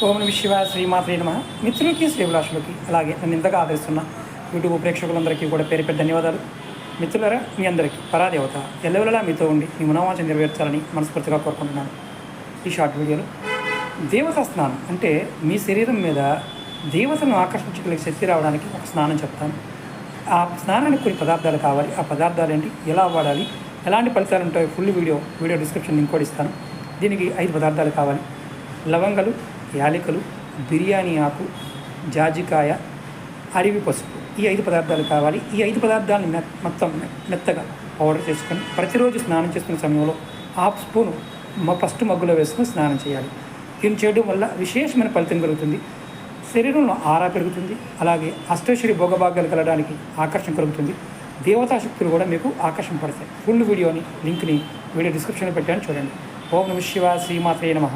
ఓం నమః శివాయ శ్రీమాత్రే నమః. మిత్రులకి శ్రీభిలాషులకి అలాగే నన్ను ఇంతగా ఆదరిస్తున్న యూట్యూబ్ ప్రేక్షకులందరికీ కూడా పేరు పెద్ద ధన్యవాదాలు. మిత్రులరా, మీ అందరికీ పరాదేవత ఎల్లవెల్లలా మీతో ఉండి మీ మనోవాంఛ నెరవేర్చాలని మనస్ఫూర్తిగా కోరుకుంటున్నాను. ఈ షార్ట్ వీడియోలో దేవతా స్నానం అంటే మీ శరీరం మీద దేవతలను ఆకర్షించగలిగే శక్తి రావడానికి ఒక స్నానం చెప్తాను. ఆ స్నానానికి కొన్ని పదార్థాలు కావాలి. ఆ పదార్థాలు ఏంటి, ఎలా వాడాలి, ఎలాంటి ఫలితాలు ఉంటాయో ఫుల్ వీడియో డిస్క్రిప్షన్ లింక్ కూడా ఇస్తాను. దీనికి 5 పదార్థాలు కావాలి. లవంగలు, యాలకులు, బిర్యానీ ఆకు, జాజికాయ, అడవి పసుపు. ఈ 5 పదార్థాలు కావాలి. ఈ 5 పదార్థాలను మొత్తం మెత్తగా పౌడర్ చేసుకొని ప్రతిరోజు స్నానం చేసుకునే సమయంలో హాఫ్ స్పూన్ ఫస్ట్ మగ్గులో వేసుకొని స్నానం చేయాలి. దీన్ని చేయడం వల్ల విశేషమైన ఫలితం కలుగుతుంది. శరీరంలో ఆరా పెరుగుతుంది. అలాగే అష్టైశ్వర్య భోగభాగ్యాలు కలగడానికి ఆకర్షణ కలుగుతుంది. దేవతా శక్తులు కూడా మీకు ఆకర్షణ పడతాయి. ఫుల్ వీడియోని లింక్ని వీడియో డిస్క్రిప్షన్లో పెట్టాను, చూడండి. ఓం నమః శివాయ శ్రీమాత్రే నమః.